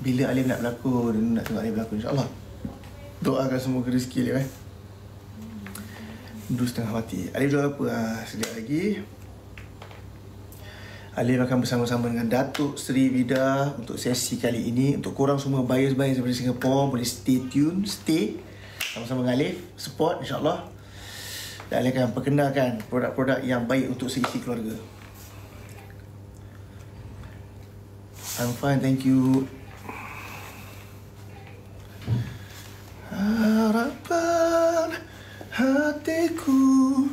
bila Alif nak berlakon, nak tengok Alif berlakon, insyaAllah. Doakan semoga rezeki Alif Dua setengah mati. Alif jual apa? Sekejap lagi Alif akan bersama-sama dengan Datuk Seri Vida untuk sesi kali ini. Untuk korang semua buyers-buyers daripada Singapore, boleh stay tune, stay sama-sama dengan Alif, support insyaAllah. Dan Alif akan perkenalkan produk-produk yang baik untuk seisi keluarga. I'm fine, thank you. Harapan hatiku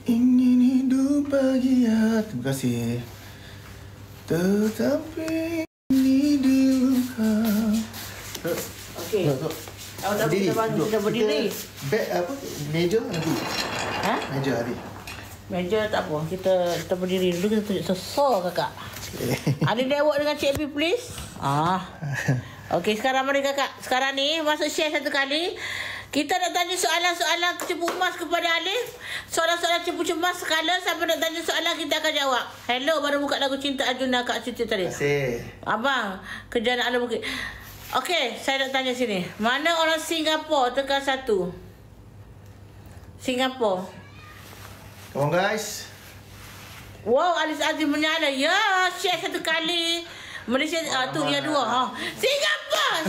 ingin hidup bahagia. Terima kasih. Tetapi ini diluka. Okey. Kita berdiri. Beg apa? Meja nanti. Ha? Meja hari. Meja tak apa. Kita berdiri dulu, kita tunjuk sosok kakak. Ada lewat dengan Cik B, please. Okey, sekarang mari kakak. Sekarang ni masuk share satu kali. Kita nak tanya soalan-soalan cepu emas kepada Alif. Soalan-soalan cepu emas sekala. Siapa nak tanya soalan, kita akan jawab. Hello, baru buka lagu Cinta Arjuna Kak Cuti tadi. Terima kasih. Abang, kerja nak ada bukit. Okey, saya nak tanya sini. Mana orang Singapura tekan 1? Singapura. Come on guys. Wow, Alis Azim menyala. Ya, share satu kali. Malaysia tu yang 2. Singapura.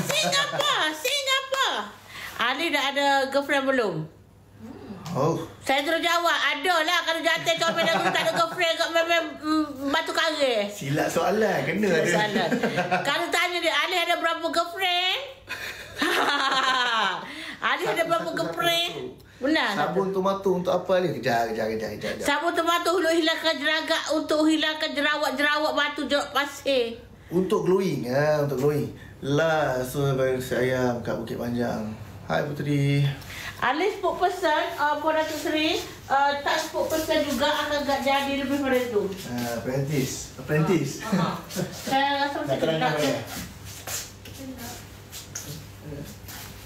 Ali dah ada girlfriend belum? Oh. Saya terus jawab, ada lah. Kalau jantan comel aku tak ada girlfriend kat memang batu kare. Silap soalan, kena ada. Soalan. Kalau tanya dia, Ali ada berapa girlfriend? Ali ada berapa girlfriend? Benar. Sabun tomato untuk apa ni? Kejap. Sabun tomato untuk hilangkan jeragak, untuk hilangkan jerawat batu, jerawat pasir. Untuk glowing, untuk glowing. Last sayang kat Bukit Panjang. Hai Puteri. Alif spokesperson for Datuk Seri, tak spokesperson juga akan tak jadi lebih pada itu. Apprentice. Saya rasa macam gelap.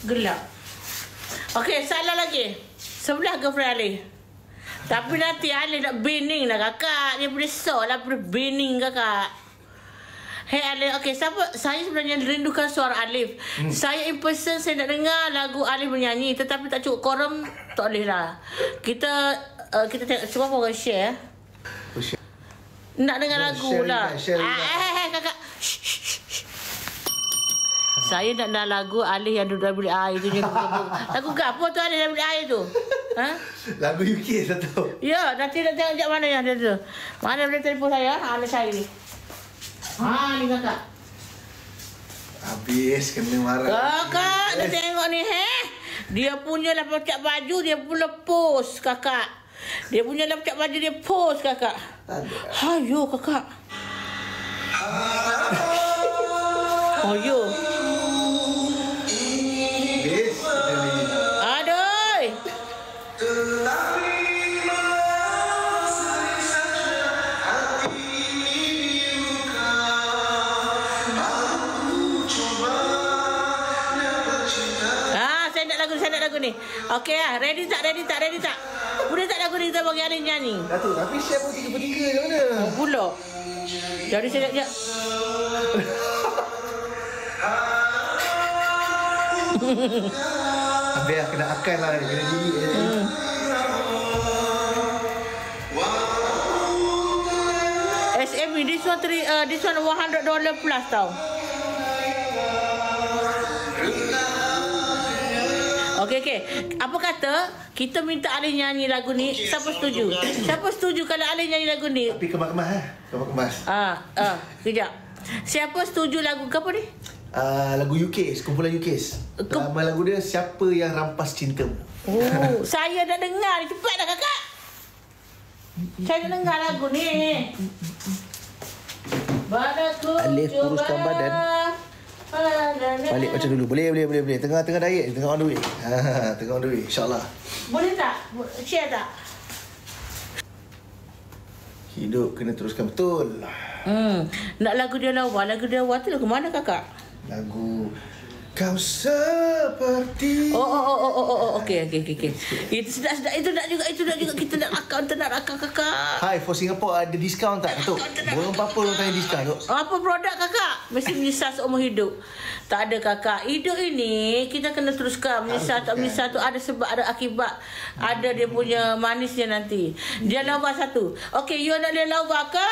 Gelap. Okey, salah lagi. Sebelah girlfriend Alif. Tapi nanti Alif nak bening lah kakak. Dia boleh sok lah, boleh bening kakak. Hey Alif, okey, saya sebenarnya rindukan suara Alif. Saya in person, saya nak dengar lagu Alif menyanyi. Tetapi tak cukup korum, tak boleh lah. Kita tengok, cuba korang share. Nak dengar lagu lah. Kakak. Saya nak dengar lagu Alif yang duduk dalam bilik air tu. Lagu apa tu Alif dalam bilik air tu? Ha? Lagu UK satu. Ya, nanti nak tengok sekejap mana yang ada tu. Mana boleh telefon saya? Alif saya ni. Ni kakak. Habis kena marah. Kakak, dia tengok ni, Dia punya lah pakai baju, dia pula post, kakak. Dia punya lah pakai baju, dia post, kakak. Hayo, kakak. Hayo. Habis. Aduh. Saya nak lagu ni. Okey lah. Ready tak? Boleh tak lagu ni kita bagi Alif nyanyi? Datuk, tapi share pun 3/3 je mana? Oh, pula. Jadi saya nak Biar kena akan lah. Kena diri. SME, this one $100 plus tau. Okey. Apa kata kita minta Alif nyanyi lagu ni? Siapa setuju? Siapa setuju kalau Alif nyanyi lagu ni? Tapi kemas-kemas. Kejap. Siapa setuju lagu apa ni? Lagu UK, kumpulan UK. Nama lagu dia Siapa Yang Rampas Cintamu. Oh, saya dah dengar. Cepat dah kakak. Saya dah dengar lagu ni. Alif kuruskan badan. Balik macam dulu. Boleh. Tengah diet, tengah on the way. Tengah on the way, insyaAllah. Boleh tak? Share tak? Hidup kena teruskan betul. Nak lagu dia lawa. Lagu dia lawa tu lagu mana kakak? Lagu Kau seperti Okey. Itu sedap. Itu nak juga. Kita nak rakam kakak. Hai, for Singapore ada diskaun tak, Datuk? Belum apa-apa orang tanya diskaun, Datuk. Apa produk kakak? Mesti menyesal seumur hidup. Tak ada kakak. Hidup ini kita kena teruskan. Menyesal tak menyesal tu ada sebab, ada akibat. Ada dia punya manisnya nanti. Dia lawa satu. Okey, you nak dia lawa ke?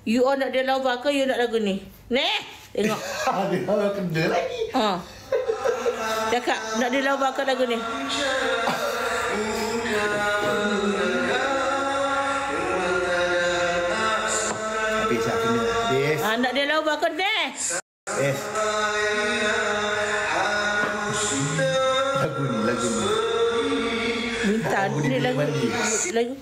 You nak dia lawa ke? You nak lagu ni? Tengok. Dia kena lagi. Cakap, nak dia lawa ke lagu ni? Habis lah kena. Habis. Nak dia lawa ke Yes. Lagu ni. Minta ni lagu.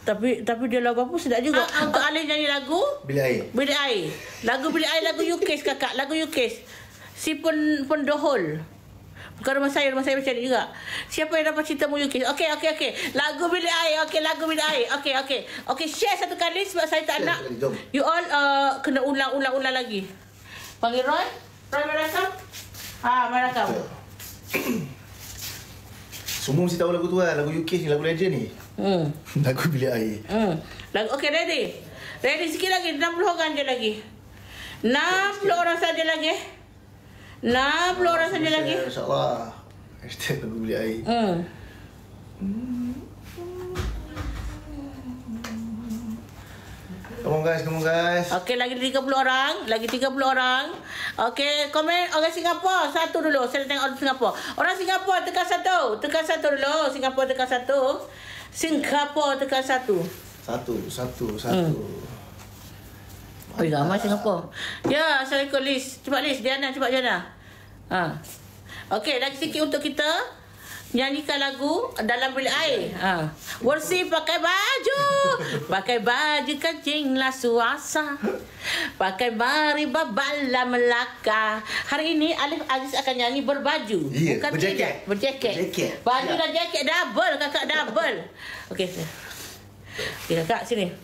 Tapi dia lagu apa sedap juga. Untuk Alif nyanyi lagu Bilik Air. Lagu Bilik Air, lagu UKIS kakak. Lagu UKIS. Si pendohol. Bukan rumah saya macam ni juga. Siapa yang dapat cerita mu UKIS? Okey. Lagu Bilik Air. Lagu Bilik Air. Okey, share satu kali sebab saya tak nak. You all kena ulang lagi. Panggil Roy. Roy merakam. Mari rakam. Semua mesti tahu lagu tu lah. Lagu UK ni, lagu legend ni. Lagu Bilik Air. Okey, ready sikit lagi. 60 orang je lagi. 60 orang saja lagi. 60 orang saja lagi. InsyaAllah. Hashtag lagu Bilik Air. Come on guys. Okey, lagi 30 orang. Okey, komen orang Singapura. Satu dulu. Saya tengok orang Singapura. Orang Singapura tekan satu. Tekan satu dulu. Singapura tekan satu. Satu. Oh, ramai Singapura. Ya, Assalamualaikum Liz. Cepat Liz. Diana. Okey, lagi sikit untuk kita nyanyikan lagu dalam bilik air. Bersih pakai baju kancinglah suasa. Pakai bari babala Melaka. Hari ini Alif Aziz akan nyanyi berbaju. Bukan berjaket. Baju dan jaket double kakak, double. Okey. Kakak sini.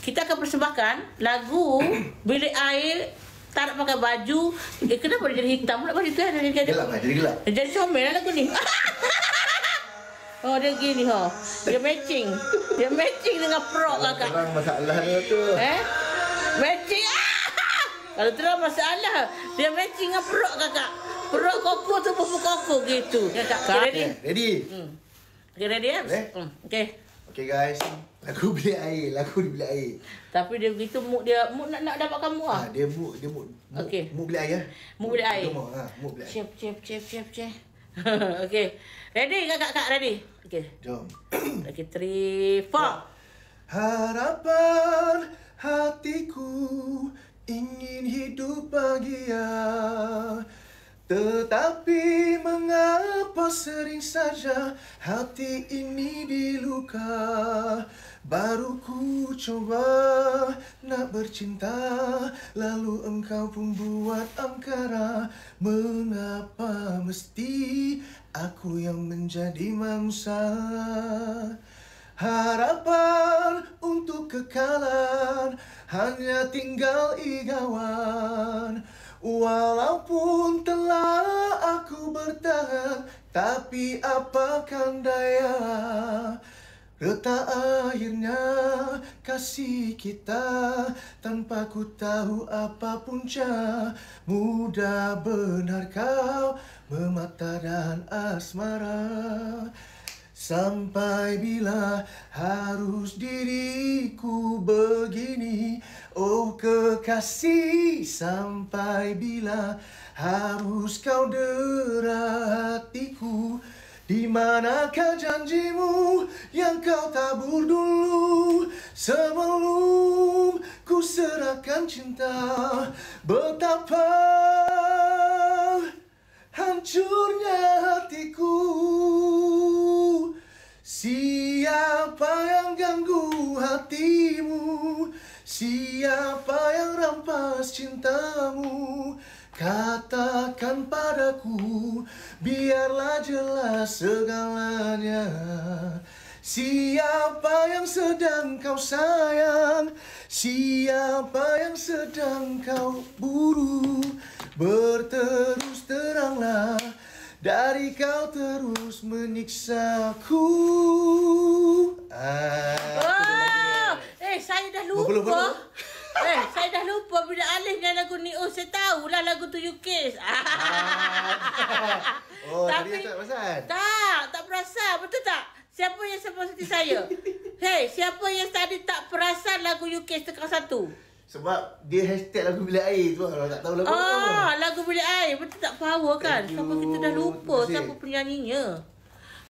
Kita akan persembahkan lagu Bilik Air. Tak nak pakai baju. Kenapa dia jadi hitam pula baju tu? Jadi gelap. Jadi comel lah lagu ni. Oh, dia gini Dia matching dengan prok kakak. Terang masalah dia tu. Matching. Kalau terang masalah, dia matching dengan prok kakak. Prok koko tu pupuk koko gitu. Kakak, ready? Okay, ready ya? Okay guys. Lagu Bilik Air. Tapi dia begitu mood nak dapatkan mood ah. Dia mood okey. Mood Bilik Air. Mood Bilik Air. Mood Bilik Air. Chef. Okey. Ready kakak ready? Okey. Jom. Okey, 3 4. Harapan hatiku ingin hidup bahagia, tetapi mengapa sering saja hati ini diluka. Baru ku coba nak bercinta, lalu engkau pun buat angkara. Mengapa mesti aku yang menjadi mangsa? Harapan untuk kekalan hanya tinggal igawan. Walaupun telah aku bertahan, tapi apakan daya. Retak akhirnya kasih kita, tanpa ku tahu apa punca. Mudah benar kau memata dan asmara. Sampai bila harus diriku begini? Oh kekasih, sampai bila harus kau dera hatiku? Di manakah janjimu yang kau tabur dulu, sebelum ku serahkan cinta? Betapa hancurnya hatiku. Siapa yang ganggu hatimu? Siapa yang rampas cintamu? Katakan padaku, biarlah jelas segalanya. Siapa yang sedang kau sayang? Siapa yang sedang kau buru? Berterus teranglah dari kau terus menyiksaku. Saya dah lupa. Saya dah lupa bila Alif dan lagu ni. Saya tahulah lagu tu UKIS. Tadi tak perasan? Tak perasan. Betul tak? Siapa yang seperti saya? Siapa yang tadi tak perasan lagu UKIS tekan 1? Sebab dia hashtag lagu Bilik Air tu. Kalau tak tahu lagu apa. Lagu Bilik Air. Betul tak, power kan? Sampai kita dah lupa siapa penyanyinya.